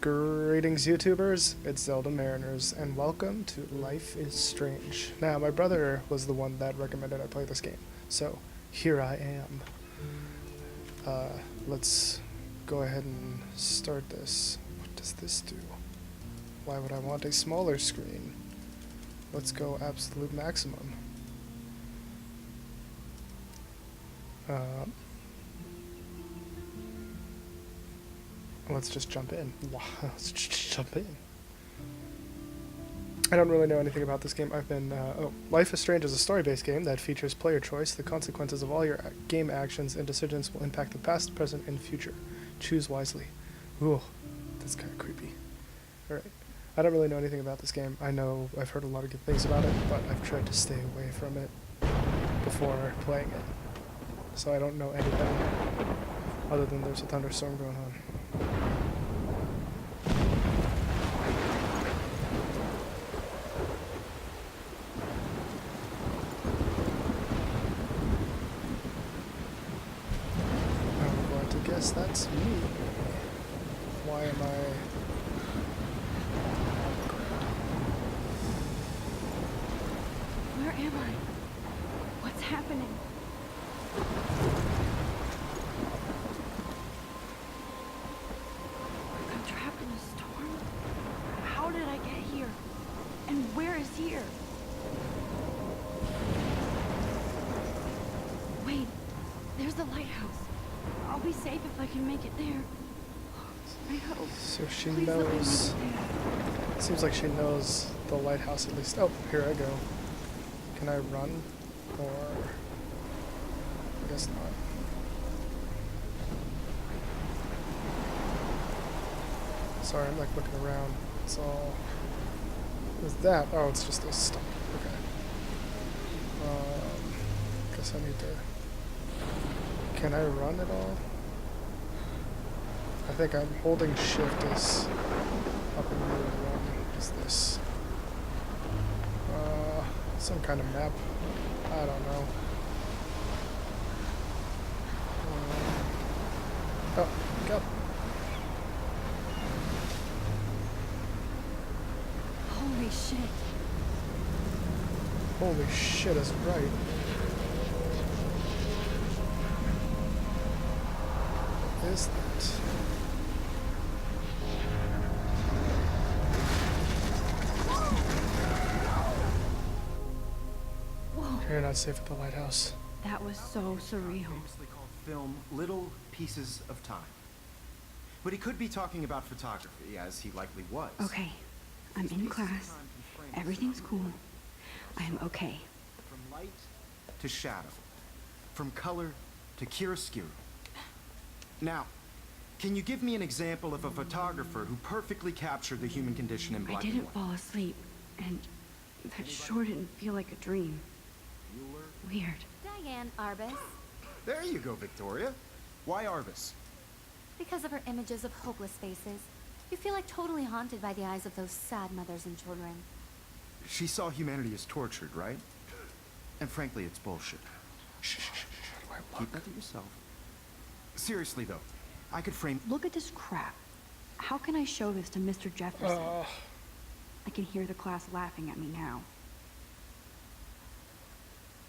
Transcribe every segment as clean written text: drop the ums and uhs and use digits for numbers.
Greetings, YouTubers. It's Zelda Mariners, and welcome to Life is Strange. Now, my brother was the one that recommended I play this game, so here I am. Let's go ahead and start this. What does this do? Why would I want a smaller screen? Let's go absolute maximum. Let's just jump in. Wow, let's just jump in. I don't really know anything about this game. Life is Strange is a story-based game that features player choice. The consequences of all your game actions and decisions will impact the past, present, and future. Choose wisely. Ooh, that's kind of creepy. Alright. I don't really know anything about this game. I've heard a lot of good things about it, but I've tried to stay away from it before playing it. So I don't know anything other than there's a thunderstorm going on. I'm going to guess that's me. Why am I... Where am I? What's happening? I'm trapped in a storm? How did I get here? And where is here? Wait, there's the lighthouse. I'll be safe if I can make it there. I hope. So she Please let me make knows... it there. It seems like she knows the lighthouse at least. Oh, here I go. Can I run? Or... I guess not. Sorry, I'm like looking around. It's all... What's that? Oh, it's just a stump. Okay. Guess I need to... Can I run at all? I think I'm holding shift as up and run. What is this? Some kind of map. I don't know. Oh, go. Holy shit. Holy shit is right. What is that? Whoa. You're not safe at the lighthouse. That was so surreal. Famously called film Little Pieces of Time. But he could be talking about photography, as he likely was. Okay, I'm in class. Everything's cool. I am okay. From light to shadow. From color to chiaroscuro. Now, can you give me an example of a photographer who perfectly captured the human condition in black I and didn't white? fall asleep, and that sure didn't feel like a dream. Weird. Diane Arbus, There you go, Victoria. Why Arbus? because of her images of hopeless faces, you feel like totally haunted by the eyes of those sad mothers and children. She saw humanity as tortured, right? And frankly, it's bullshit. Shh, shh, shh, shh. Keep that to yourself. Seriously, though, I could frame... Look at this crap. How can I show this to Mr. Jefferson? I can hear the class laughing at me now.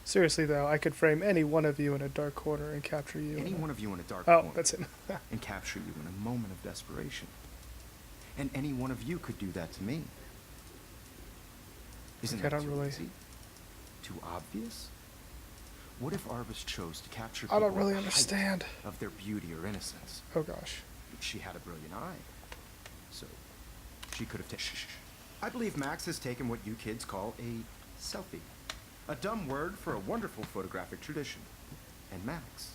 Seriously though, I could frame any one of you in a dark corner and capture you. Any one of you in a dark Oh, corner that's him. and capture you in a moment of desperation. And any one of you could do that to me. Isn't Okay, I that don't too really- easy? Too obvious? What if Arbus chose to capture I don't people really at the height understand. of their beauty or innocence? Oh gosh. She had a brilliant eye. So, she could have taken... I believe Max has taken what you kids call a selfie. A dumb word for a wonderful photographic tradition. And Max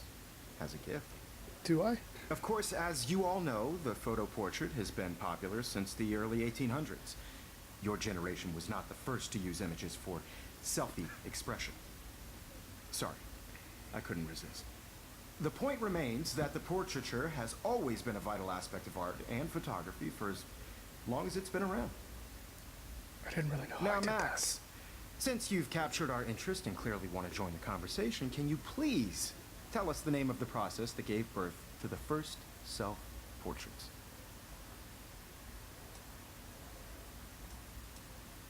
has a gift. Do I? Of course, as you all know, the photo portrait has been popular since the early 1800s. Your generation was not the first to use images for selfie expression. Sorry, I couldn't resist. The point remains that the portraiture has always been a vital aspect of art and photography for as long as it's been around. I didn't really know how I Now, did Max, since you've captured our interest and clearly want to join the conversation, can you please tell us the name of the process that gave birth to the first self-portraits?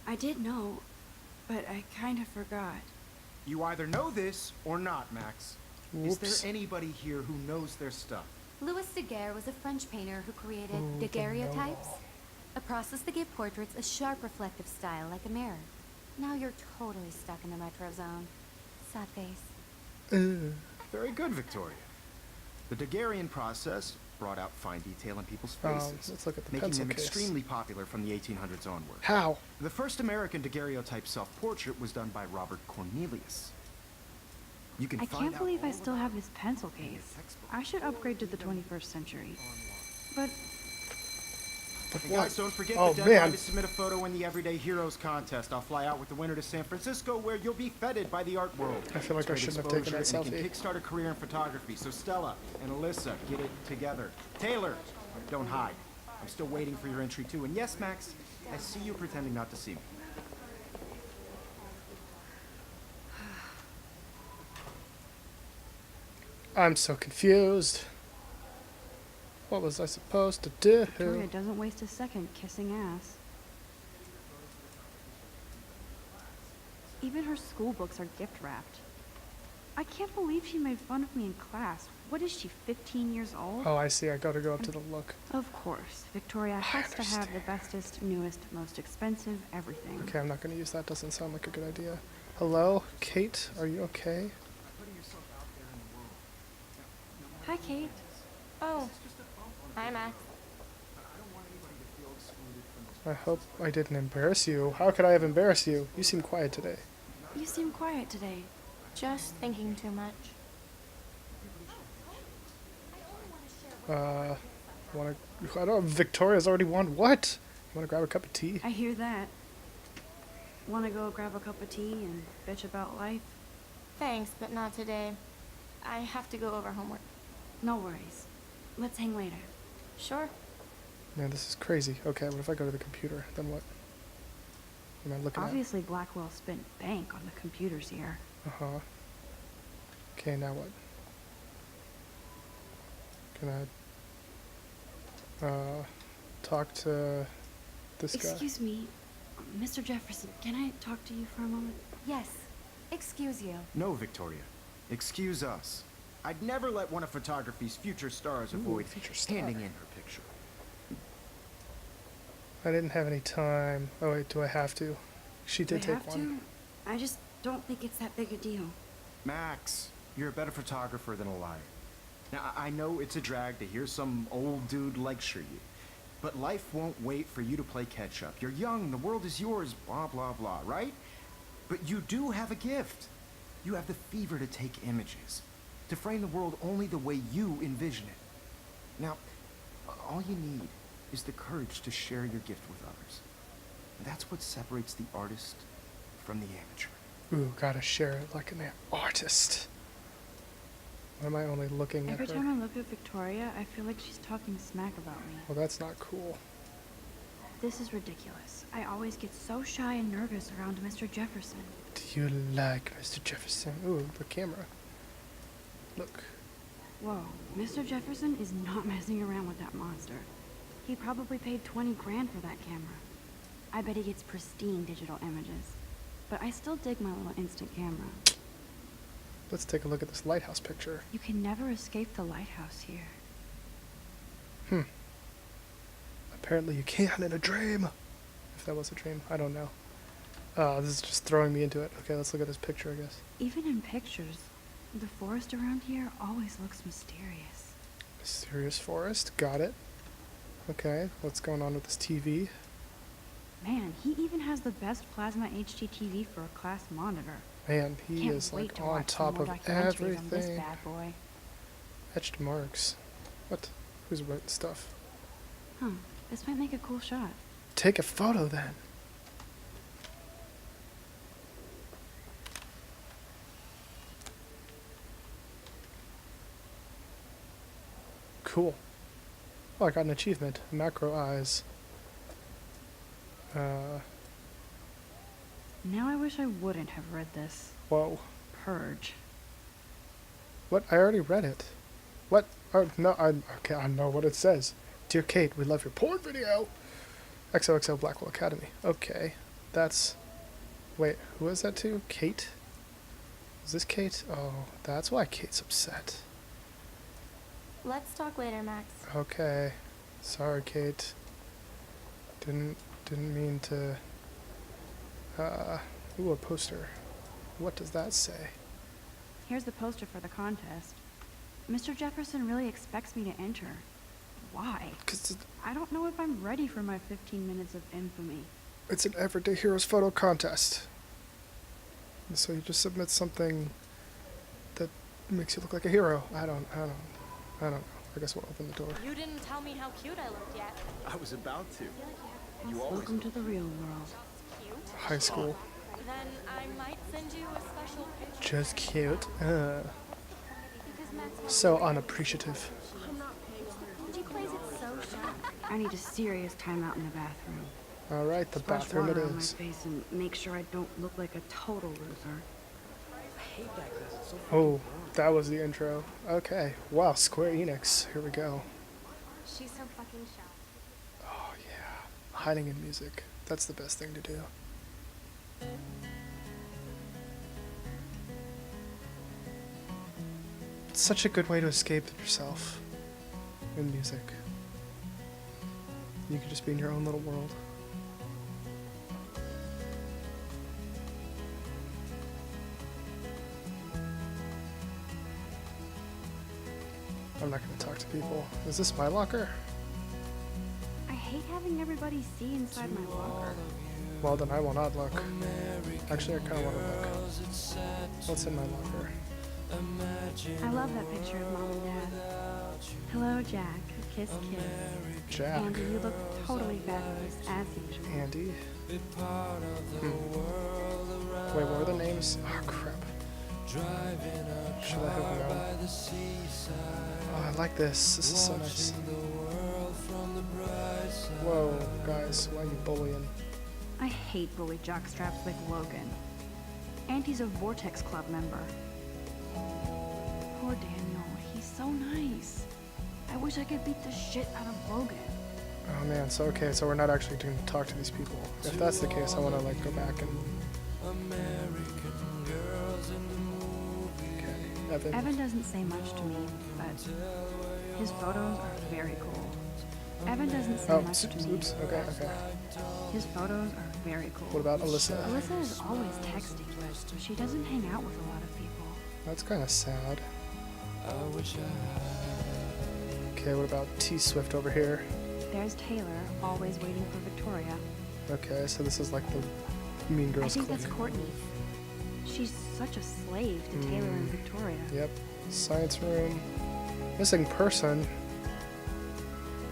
I did know, but I kind of forgot. You either know this or not, Max. Whoops. Is there anybody here who knows their stuff? Louis Daguerre was a French painter who created Ooh, the daguerreotypes, know-all. a process that gave portraits a sharp reflective style like a mirror. Now you're totally stuck in the retro zone. Sad face. Very good, Victoria. The Daguerrean process brought out fine detail in people's faces, Let's look at the making pencil them case. extremely popular from the 1800s onward. How? The first American daguerreotype self-portrait was done by Robert Cornelius. You can I find can't out believe all I still about have this pencil case. I should upgrade to the 21st century. But And guys, don't forget Oh, the deadline man. to submit a photo in the Everyday Heroes contest. I'll fly out with the winner to San Francisco, where you'll be feted by the art world. I feel like It's I great shouldn't have taken that exposure, and selfie. it can kickstart a career in photography. So Stella and Alyssa, get it together. Taylor, don't hide. I'm still waiting for your entry too. And yes, Max, I see you pretending not to see me. I'm so confused. What was I supposed to do? Victoria doesn't waste a second kissing ass. Even her school books are gift wrapped. I can't believe she made fun of me in class. What is she, 15 years old? Oh, I see. I gotta go up to the look. Of course, Victoria has to have the bestest, newest, most expensive everything. Okay, I'm not gonna use that. Doesn't sound like a good idea. Hello, Kate? Are you okay? Hi, Kate. Oh, hi, Max. I hope I didn't embarrass you. How could I have embarrassed you? You seem quiet today. You seem quiet today. Just thinking too much. I don't. Victoria's already won. What? You wanna grab a cup of tea? I hear that. Wanna go grab a cup of tea and bitch about life? Thanks, but not today. I have to go over homework. No worries. Let's hang later. Sure. Man, this is crazy. Okay, what if I go to the computer? Then what? Am I looking Obviously, Blackwell spent bank on the computers here. at? Uh-huh. Okay, now what? Can I talk to this guy? Excuse me, Mr. Jefferson, can I talk to you for a moment? Yes. Excuse you. No, Victoria. Excuse us. I'd never let one of photography's future stars avoid future star. handing in her picture. I didn't have any time. Oh wait, do I have to? She did Do I take have one. to? I just don't think it's that big a deal. Max, you're a better photographer than a liar. Now, I know it's a drag to hear some old dude lecture you, but life won't wait for you to play catch up. You're young, the world is yours, blah, blah, blah, right? But you do have a gift. You have the fever to take images, to frame the world only the way you envision it. Now, all you need is the courage to share your gift with others. And that's what separates the artist from the amateur. Ooh, gotta share it like an artist. Why am I only looking Every at her? time I look at Victoria, I feel like she's talking smack about me. Well, that's not cool. This is ridiculous. I always get so shy and nervous around Mr. Jefferson. Do you like Mr. Jefferson? Ooh, the camera. Look. Whoa, Mr. Jefferson is not messing around with that monster. He probably paid 20 grand for that camera. I bet he gets pristine digital images. But I still dig my little instant camera. Let's take a look at this lighthouse picture. You can never escape the lighthouse here. Apparently you can in a dream. If that was a dream, I don't know. This is just throwing me into it. Okay, let's look at this picture, I guess. Even in pictures, the forest around here always looks mysterious. Mysterious forest, got it. Okay, what's going on with this TV? Man, he even has the best plasma HD TV for a class monitor. Man, he Can't is wait like to on watch some top more of documentaries on this everything. bad boy. Etched marks. What? Who's writing stuff? Huh, this might make a cool shot. Take a photo then. Cool. Oh, I got an achievement. Macro eyes. Now I wish I wouldn't have read this. Whoa. Purge. What? I already read it. What? Oh, no, okay, I know what it says. Dear Kate, we love your porn video. XOXO Blackwell Academy. Okay. That's... Wait, who is that to? Kate? Is this Kate? Oh, that's why Kate's upset. Let's talk later, Max. Okay. Sorry, Kate. Didn't mean to... Ooh, a poster. What does that say? Here's the poster for the contest. Mr. Jefferson really expects me to enter. Why? 'Cause I don't know if I'm ready for my 15 minutes of infamy. it's an Everyday Heroes photo contest. And so you just submit something that makes you look like a hero. I don't know. I guess we'll open the door. You didn't tell me how cute I looked yet. I was about to. You always Welcome to the real world. Cute? High school. Then I might send you a special picture. Just cute. Because Max So unappreciative. she plays it so sharp. I need a serious timeout in the bathroom. Alright, the Splash bathroom it water on my is. face and make sure I don't look like a total loser. Oh, that was the intro. Okay. Wow, Square Enix. Here we go. She's so fucking sharp. Oh, yeah. Hiding in music. That's the best thing to do. It's such a good way to escape yourself in music. You can just be in your own little world. I'm not going to talk to people. Is this my locker? I hate having everybody see inside my locker. Well, then I will not look. Actually, I kind of want to look. What's in my locker? I love that picture of Mom and Dad. Hello, Jack. Kiss, kiss. Jack. Andy, you look totally fabulous, as usual. Andy. Wait, what were the names? Oh, crap. Should I have known? Oh, I like this. This is so nice. Whoa, guys, why are you bullying? I hate bully jockstraps like Logan. Auntie's a Vortex Club member. Poor Daniel, he's so nice. I wish I could beat the shit out of Logan. Oh man, so okay, so we're not actually going to talk to these people. If that's the case, I want to like go back and... Okay, Evan doesn't say much to me, but his photos are very cool. Evan doesn't say Oh, much to me. oops, okay, okay. His photos are very cool. What about Alyssa? Alyssa is always texting, but she doesn't hang out with a lot of people. That's kind of sad. Okay, what about T-Swift over here? There's Taylor, always waiting for Victoria. Okay, so this is like the Mean I Girls think Club. that's Courtney. She's such a slave to Taylor and Victoria. Yep. Science room. Missing person.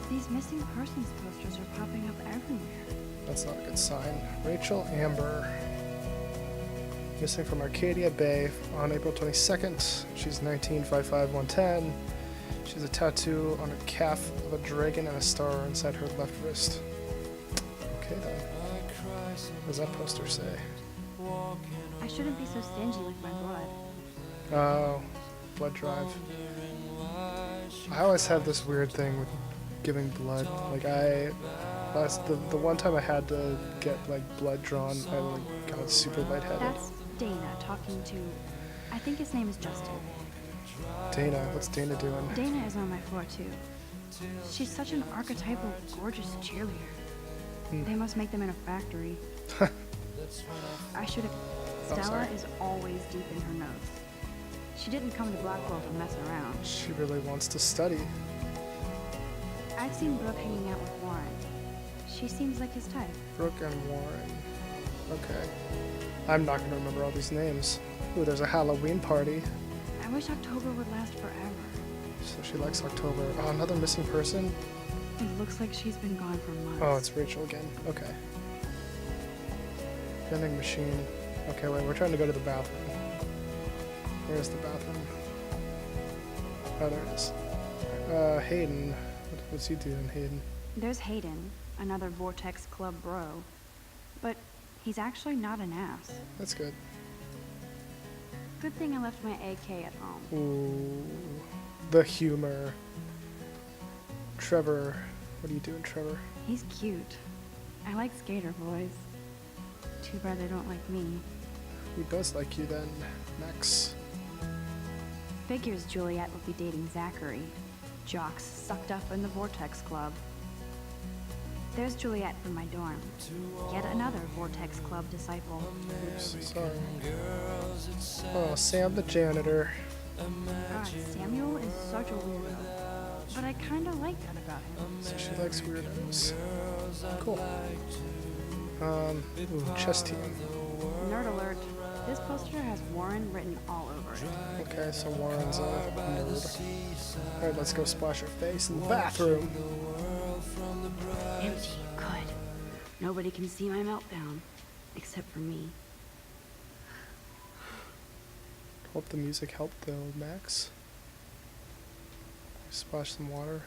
These missing persons posters are popping up everywhere. That's not a good sign. Rachel Amber. Missing from Arcadia Bay on April 22nd. She's 19, 5'5", 110. She has a tattoo on her calf of a dragon and a star inside her left wrist. Okay then. What does that poster say? I shouldn't be so stingy with my blood. Oh, blood drive. I always have this weird thing with giving blood. Like the one time I had to get like blood drawn, I like got super lightheaded. That's Dana talking to... I think his name is Justin. Dana, what's Dana doing? Dana is on my floor too. She's such an archetypal, gorgeous cheerleader. They must make them in a factory. I should have... Oh, Stella sorry. is always deep in her notes. She didn't come to Blackwell to mess around. She really wants to study. I've seen Brooke hanging out with Warren. She seems like his type. Brooke and Warren. Okay. I'm not gonna remember all these names. Ooh, there's a Halloween party. I wish October would last forever. So she likes October. Oh, another missing person? It looks like she's been gone for months. Oh, it's Rachel again. Okay. Vending machine. Okay, wait, we're trying to go to the bathroom. Where's the bathroom? Oh, there it is. Hayden. What's he doing, Hayden? There's Hayden, another Vortex Club bro. But he's actually not an ass. That's good. Good thing I left my AK at home. Ooh. The humor. Trevor. What are you doing, Trevor? He's cute. I like skater boys. Too bad they don't like me. Who does like you then, Max? Figures Juliet would be dating Zachary. Jocks sucked up in the Vortex Club. There's Juliet from my dorm. Yet another Vortex Club disciple. Oops, sorry. Oh, Sam the janitor. God, Samuel is such a weirdo. But I kinda like that about him. So she likes weirdos. Cool. Ooh, chess team. Nerd alert. This poster has Warren written all over it. Okay, so Warren's a nerd. Alright, let's go splash her face in the bathroom. Empty. Good. Nobody can see my meltdown. Except for me. Hope the music helped though, Max. Splash some water.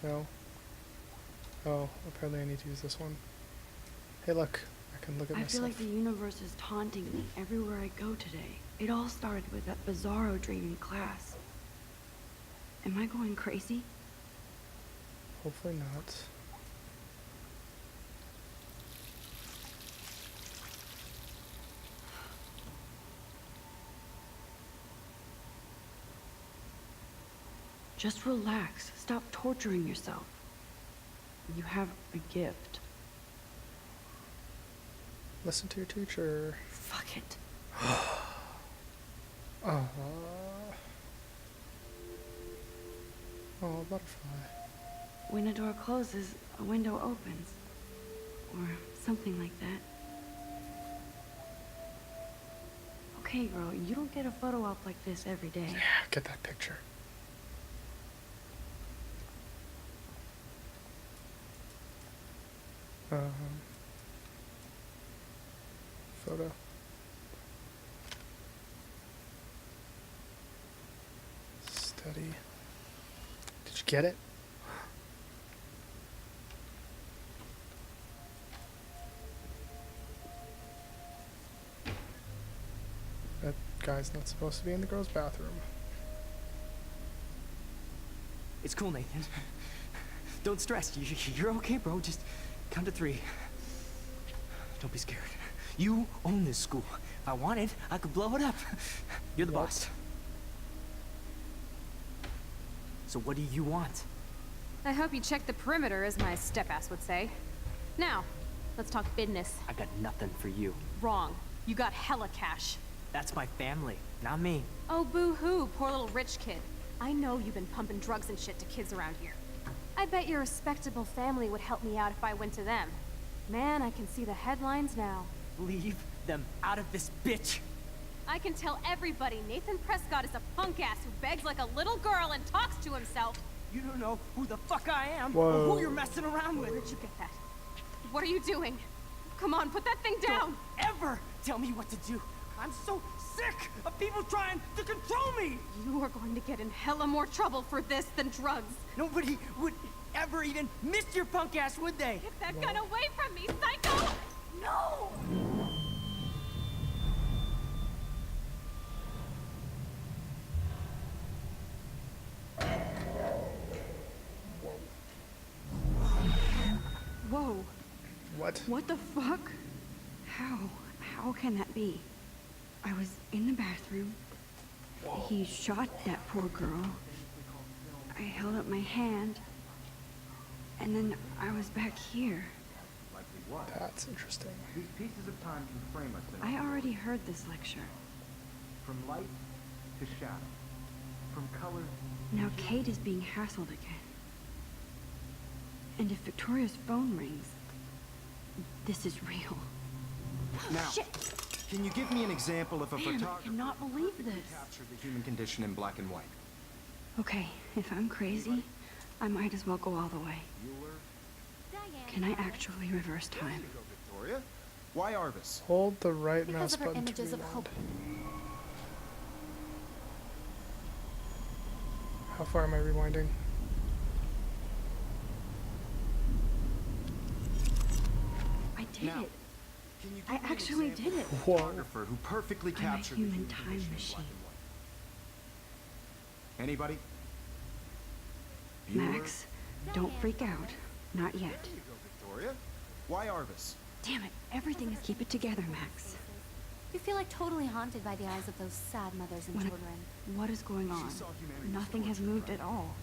No. Oh, apparently I need to use this one. Hey look, I can look at I myself. feel like the universe is taunting me everywhere I go today. It all started with that bizarro dream in class. Am I going crazy? Hopefully not. Just relax. Stop torturing yourself. You have a gift. Listen to your teacher. Fuck it. Oh, butterfly. When a door closes, a window opens. Or something like that. Okay, girl, you don't get a photo op like this every day. Yeah, get that picture. Photo. Study. Did you get it? That guy's not supposed to be in the girls' bathroom. It's cool, Nathan. Don't stress. You're okay, bro. Just count to 3. Don't be scared. You own this school. If I wanted, I could blow it up. You're the boss. So what do you want? I hope you check the perimeter, as my step-ass would say. Now, let's talk business. I got nothing for you. Wrong. You got hella cash. That's my family, not me. Oh, boo-hoo, poor little rich kid. I know you've been pumping drugs and shit to kids around here. I bet your respectable family would help me out if I went to them. Man, I can see the headlines now. Leave them out of this bitch. I can tell everybody Nathan Prescott is a punk ass who begs like a little girl and talks to himself. You don't know who the fuck I am Whoa. or who you're messing around with. Where'd you get that? What are you doing? Come on, put that thing down! Don't ever tell me what to do. I'm so sick of people trying to control me. You are going to get in hella more trouble for this than drugs. Nobody would ever even miss your punk ass, would they? Get that gun away from me, psycho! No! Whoa. What? What the fuck? How can that be? I was in the bathroom. He shot that poor girl. I held up my hand. And then I was back here. Likely what? That's interesting. These pieces of time can frame us in I our already world. heard this lecture. From light to shadow. From color. Now Kate is being hassled again. And if Victoria's phone rings, this is real. Now, Shit! can you give me an example of a Man, I photographer cannot believe this. captured the human condition in black and white? Okay, if I'm crazy, I might as well go all the way. Can I actually reverse There time? you go, Victoria. Why Arvis? Hold the right Because mouse of her button to images of rewind. hope. How far am I rewinding? I did Now, it. Can you give I me an actually example did it. of a Whoa. photographer who perfectly I'm a captured the human human time condition in machine. black and white? Anybody? Bueller? Max, don't freak out. Not yet. There you go, Victoria. Why Arvis? Damn it, everything is... Keep it together, Max. You feel like totally haunted by the eyes of those sad mothers and children. What is going on? saw humanity's Nothing has moved at all.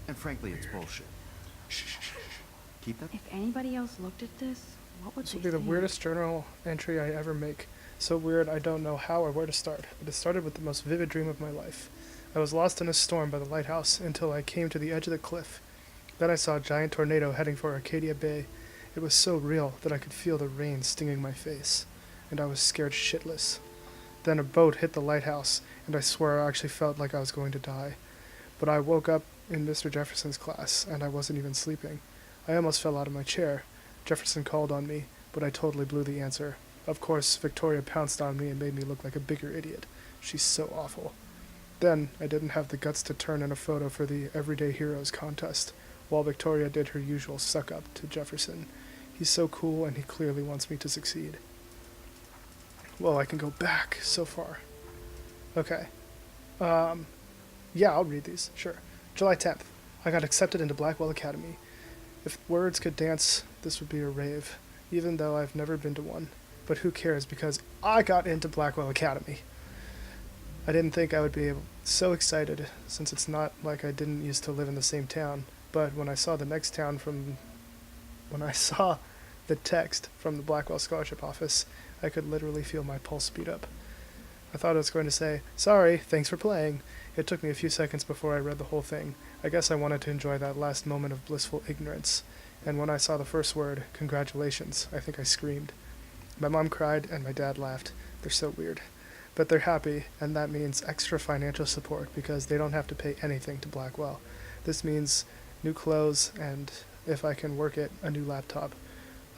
And frankly, it's bullshit. Shh, shh, shh, shh. Keep that. If anybody else looked at this, what would This they will be the think? weirdest journal entry I ever make. So weird I don't know how or where to start. But it started with the most vivid dream of my life. I was lost in a storm by the lighthouse until I came to the edge of the cliff. Then I saw a giant tornado heading for Arcadia Bay. It was so real that I could feel the rain stinging my face, and I was scared shitless. Then a boat hit the lighthouse, and I swear I actually felt like I was going to die. But I woke up in Mr. Jefferson's class, and I wasn't even sleeping. I almost fell out of my chair. Jefferson called on me, but I totally blew the answer. Of course, Victoria pounced on me and made me look like a bigger idiot. She's so awful. Then, I didn't have the guts to turn in a photo for the Everyday Heroes contest, while Victoria did her usual suck-up to Jefferson. He's so cool, and he clearly wants me to succeed. Well, I can go back so far. Okay. Yeah, I'll read these, sure. July 10th. I got accepted into Blackwell Academy. If words could dance, this would be a rave, even though I've never been to one. But who cares, because I got into Blackwell Academy. I didn't think I would be so excited, since it's not like I didn't used to live in the same town, but when I saw the next town when I saw the text from the Blackwell Scholarship Office, I could literally feel my pulse speed up. I thought I was going to say, sorry, thanks for playing. It took me a few seconds before I read the whole thing. I guess I wanted to enjoy that last moment of blissful ignorance. And when I saw the first word, congratulations, I think I screamed. My mom cried and my dad laughed. They're so weird. But they're happy, and that means extra financial support because they don't have to pay anything to Blackwell. This means new clothes and, if I can work it, a new laptop.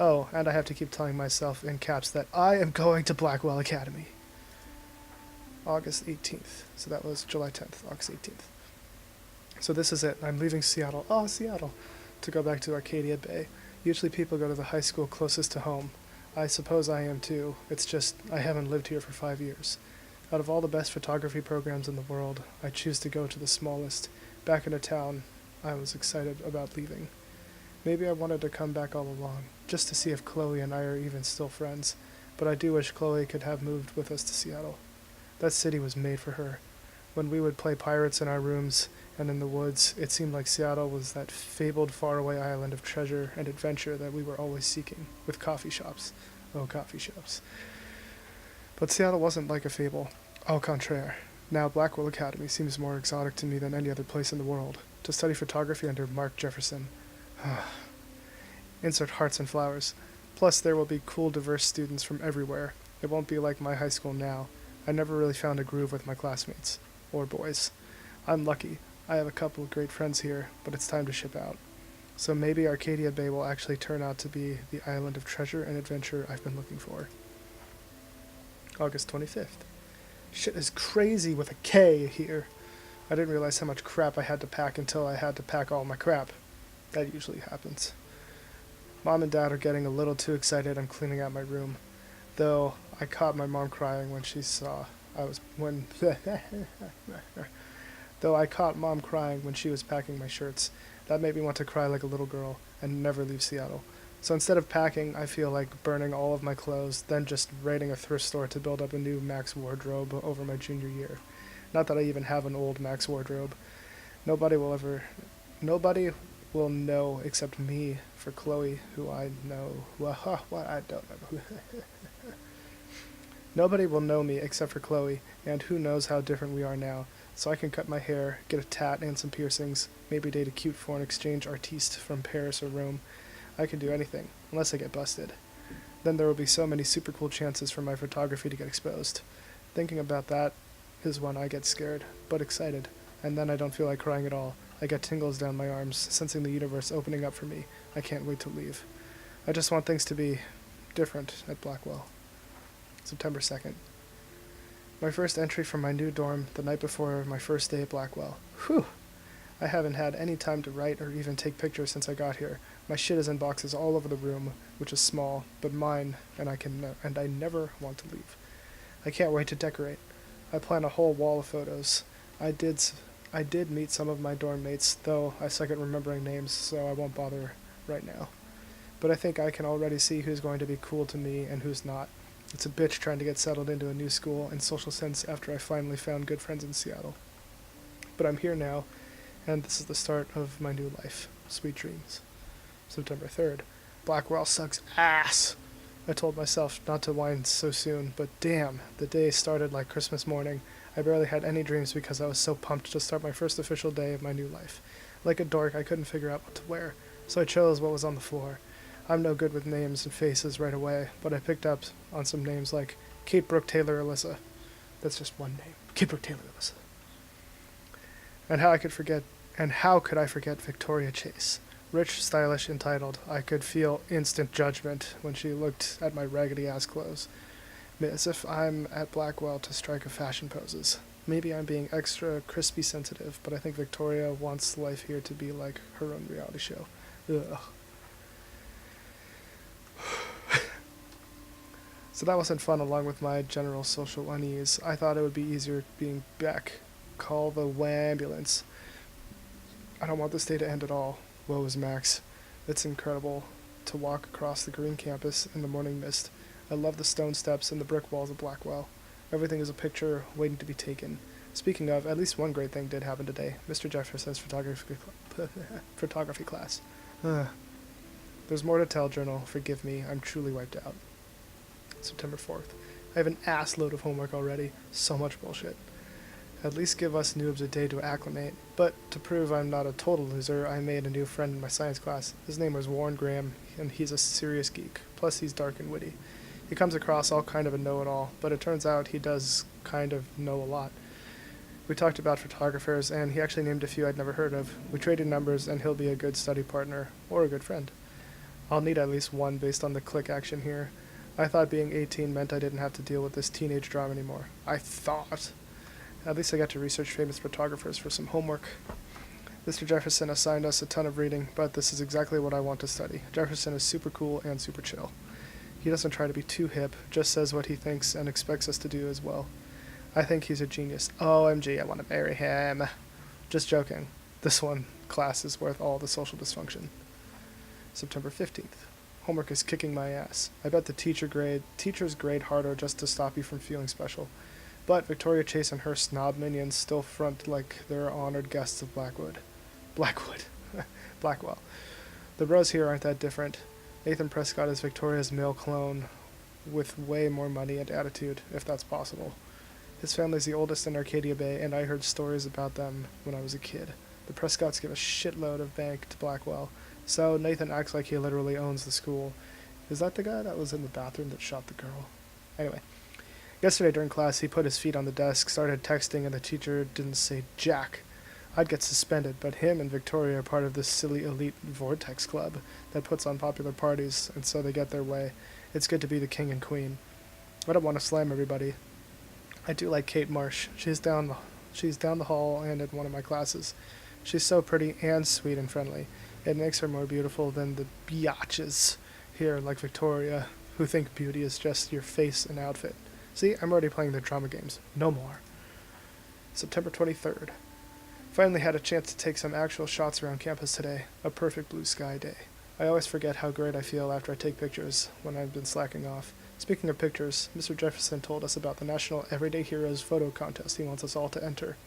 Oh, and I have to keep telling myself in caps that I am going to Blackwell Academy. August 18th. So that was July 10th, August 18th. So this is it. I'm leaving Seattle. Oh, Seattle. To go back to Arcadia Bay. Usually people go to the high school closest to home. I suppose I am too. It's just I haven't lived here for 5 years. Out of all the best photography programs in the world, I choose to go to the smallest. Back in a town, I was excited about leaving. Maybe I wanted to come back all along, just to see if Chloe and I are even still friends. But I do wish Chloe could have moved with us to Seattle. That city was made for her. When we would play pirates in our rooms and in the woods, it seemed like Seattle was that fabled faraway island of treasure and adventure that we were always seeking, with coffee shops. Oh, coffee shops. But Seattle wasn't like a fable. Au contraire. Now Blackwell Academy seems more exotic to me than any other place in the world. To study photography under Mark Jefferson. Insert hearts and flowers. Plus there will be cool, diverse students from everywhere. It won't be like my high school now. I never really found a groove with my classmates. Or boys. I'm lucky. I have a couple of great friends here, but it's time to ship out. So maybe Arcadia Bay will actually turn out to be the island of treasure and adventure I've been looking for. August 25th. Shit is crazy with a K here. I didn't realize how much crap I had to pack until I had to pack all my crap. That usually happens. Mom and Dad are getting a little too excited I'm cleaning out my room. Though I caught my mom crying when she saw Though I caught Mom crying when she was packing my shirts. That made me want to cry like a little girl and never leave Seattle. So instead of packing, I feel like burning all of my clothes, then just raiding a thrift store to build up a new Max wardrobe over my junior year. Not that I even have an old Max wardrobe. Nobody will know except me for Chloe, who I know. What? I don't know. Nobody will know me except for Chloe, and who knows how different we are now. So I can cut my hair, get a tat and some piercings, maybe date a cute foreign exchange artiste from Paris or Rome. I can do anything, unless I get busted. Then there will be so many super cool chances for my photography to get exposed. Thinking about that is when I get scared, but excited, and then I don't feel like crying at all. I get tingles down my arms, sensing the universe opening up for me. I can't wait to leave. I just want things to be different at Blackwell. September 2nd. My first entry from my new dorm the night before my first day at Blackwell. Whew! I haven't had any time to write or even take pictures since I got here. My shit is in boxes all over the room, which is small, but mine, and I never want to leave. I can't wait to decorate. I plan a whole wall of photos. I did meet some of my dorm mates, though I suck at remembering names, so I won't bother right now. but I think I can already see who's going to be cool to me and who's not. It's a bitch trying to get settled into a new school and social sense after I finally found good friends in Seattle. But I'm here now, and this is the start of my new life. Sweet dreams. September 3rd. Blackwell sucks ass. I told myself not to whine so soon, but damn, the day started like Christmas morning. I barely had any dreams because I was so pumped to start my first official day of my new life. Like a dork, I couldn't figure out what to wear, so I chose what was on the floor. I'm no good with names and faces right away, but I picked up on some names like Kate Brooke Taylor Alyssa. That's just one name. Kate Brooke Taylor Alyssa. And how could I forget Victoria Chase? Rich, stylish, entitled. I could feel instant judgment when she looked at my raggedy-ass clothes. As if I'm at Blackwell to strike a fashion poses. Maybe I'm being extra crispy sensitive, but I think Victoria wants life here to be like her own reality show. Ugh. So that wasn't fun along with my general social unease. I thought it would be easier being Beck. Call the ambulance. I don't want this day to end at all. Woe is Max. It's incredible to walk across the green campus in the morning mist. I love the stone steps and the brick walls of Blackwell. Everything is a picture waiting to be taken. Speaking of, at least one great thing did happen today. Mr. Jefferson's photography class. There's more to tell, journal. Forgive me. I'm truly wiped out. September 4th. I have an ass load of homework already. So much bullshit. At least give us noobs a day to acclimate. But to prove I'm not a total loser, I made a new friend in my science class. His name was Warren Graham, and he's a serious geek. Plus he's dark and witty. He comes across all kind of a know-it-all, but it turns out he does kind of know a lot. We talked about photographers, and he actually named a few I'd never heard of. We traded numbers, and he'll be a good study partner, or a good friend. I'll need at least one based on the click action here. I thought being 18 meant I didn't have to deal with this teenage drama anymore. I thought. At least I got to research famous photographers for some homework. Mr. Jefferson assigned us a ton of reading, but this is exactly what I want to study. Jefferson is super cool and super chill. He doesn't try to be too hip, just says what he thinks and expects us to do as well. I think he's a genius. OMG, I want to marry him. Just joking. This one class is worth all the social dysfunction. September 15th. Homework is kicking my ass. I bet the teachers grade harder just to stop you from feeling special. But Victoria Chase and her snob minions still front like they're honored guests of Blackwell. The bros here aren't that different. Nathan Prescott is Victoria's male clone, with way more money and attitude, if that's possible. His family's the oldest in Arcadia Bay, and I heard stories about them when I was a kid. The Prescotts give a shitload of bank to Blackwell, so Nathan acts like he literally owns the school. Is that the guy that was in the bathroom that shot the girl? Anyway. Yesterday during class, he put his feet on the desk, started texting, and the teacher didn't say jack. I'd get suspended, but him and Victoria are part of this silly elite Vortex Club that puts on popular parties, and so they get their way. It's good to be the king and queen. I don't want to slam everybody. I do like Kate Marsh. She's down the hall and in one of my classes. She's so pretty and sweet and friendly. It makes her more beautiful than the biatches here like Victoria, who think beauty is just your face and outfit. See, I'm already playing their drama games. No more. September 23rd. Finally had a chance to take some actual shots around campus today. A perfect blue sky day. I always forget how great I feel after I take pictures when I've been slacking off. Speaking of pictures, Mr. Jefferson told us about the National Everyday Heroes photo contest he wants us all to enter.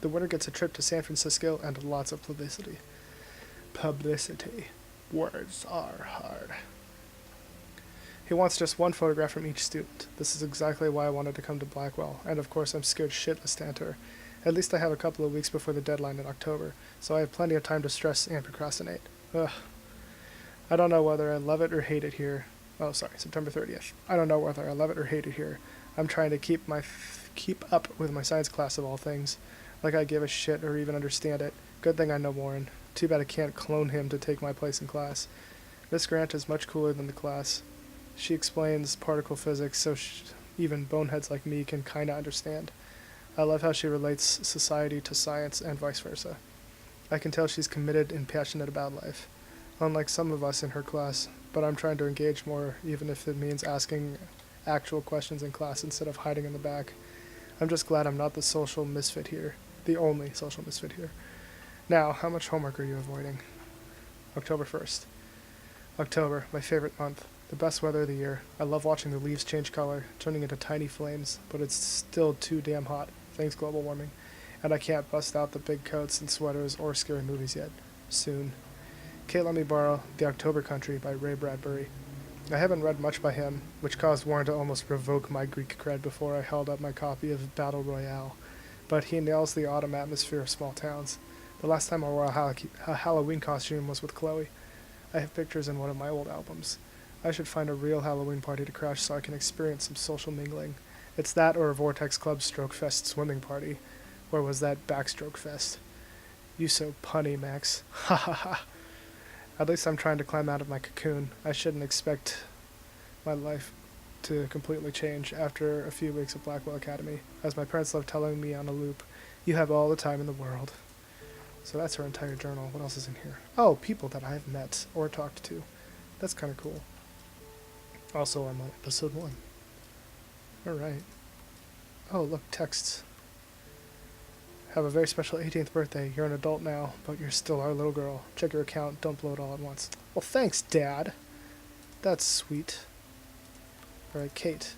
The winner gets a trip to San Francisco and lots of publicity. Publicity. Words are hard. He wants just one photograph from each student. This is exactly why I wanted to come to Blackwell, and of course I'm scared shitless to enter. At least I have a couple of weeks before the deadline in October, so I have plenty of time to stress and procrastinate. Ugh. I don't know whether I love it or hate it here. Oh, sorry, September 30th. I don't know whether I love it or hate it here. I'm trying to keep up with my science class of all things. Like I give a shit or even understand it. Good thing I know Warren. Too bad I can't clone him to take my place in class. Miss Grant is much cooler than the class. She explains particle physics so even boneheads like me can kinda understand. I love how she relates society to science and vice versa. I can tell she's committed and passionate about life, unlike some of us in her class, but I'm trying to engage more, even if it means asking actual questions in class instead of hiding in the back. I'm just glad I'm not the social misfit here, the only social misfit here. Now, how much homework are you avoiding? October 1st. October, my favorite month. The best weather of the year. I love watching the leaves change color, turning into tiny flames, but it's still too damn hot. Thanks, global warming. And I can't bust out the big coats and sweaters or scary movies yet. Soon. Kate let me borrow The October Country by Ray Bradbury. I haven't read much by him, which caused Warren to almost revoke my Greek cred before I held up my copy of Battle Royale. But he nails the autumn atmosphere of small towns. The last time I wore a Halloween costume was with Chloe. I have pictures in one of my old albums. I should find a real Halloween party to crash so I can experience some social mingling. It's that or a Vortex Club Stroke Fest swimming party. Or was that Backstroke Fest? You so punny, Max. Ha ha ha. At least I'm trying to climb out of my cocoon. I shouldn't expect my life to completely change after a few weeks of Blackwell Academy. As my parents love telling me on a loop, you have all the time in the world. So that's her entire journal. What else is in here? Oh, people that I've met or talked to. That's kind of cool. Also, I'm on episode 1. Alright. Oh, look, texts. Have a very special 18th birthday. You're an adult now, but you're still our little girl. Check your account. Don't blow it all at once. Well, thanks, Dad. That's sweet. Alright, Kate.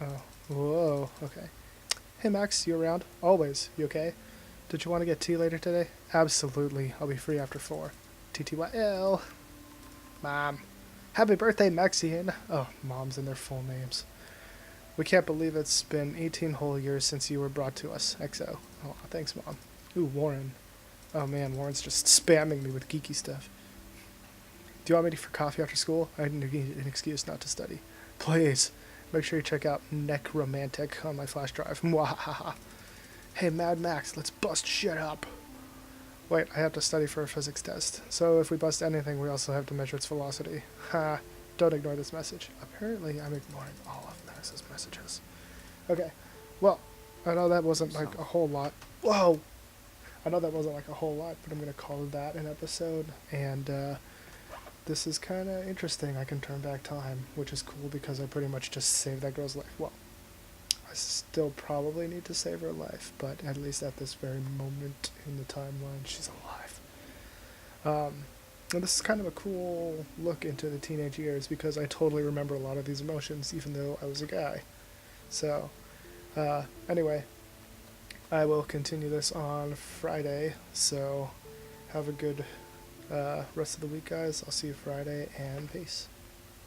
Oh. Whoa. Okay. Hey, Max. You around? Always. You okay? Did you want to get tea later today? Absolutely. I'll be free after 4. TTYL. Mom. Happy birthday, Maxine. Oh, moms and their full names. We can't believe it's been 18 whole years since you were brought to us. XO. Oh, thanks, Mom. Ooh, Warren. Oh, man, Warren's just spamming me with geeky stuff. Do you want me for coffee after school? I need an excuse not to study. Please. Make sure you check out Necromantic on my flash drive. Mwahaha. Hey, Mad Max, let's bust shit up. Wait, I have to study for a physics test. So if we bust anything, we also have to measure its velocity. Ha. Don't ignore this message. Apparently, I'm ignoring all of Max's messages. Okay. Well, I know that wasn't like a whole lot. Whoa! I know that wasn't like a whole lot, but I'm going to call that an episode. And this is kind of interesting. I can turn back time, which is cool because I pretty much just saved that girl's life. Well, I still probably need to save her life, but at least at this very moment in the timeline, she's alive. And this is kind of a cool look into the teenage years because I totally remember a lot of these emotions, even though I was a guy. So, anyway, I will continue this on Friday, so have a good rest of the week, guys. I'll see you Friday, and peace.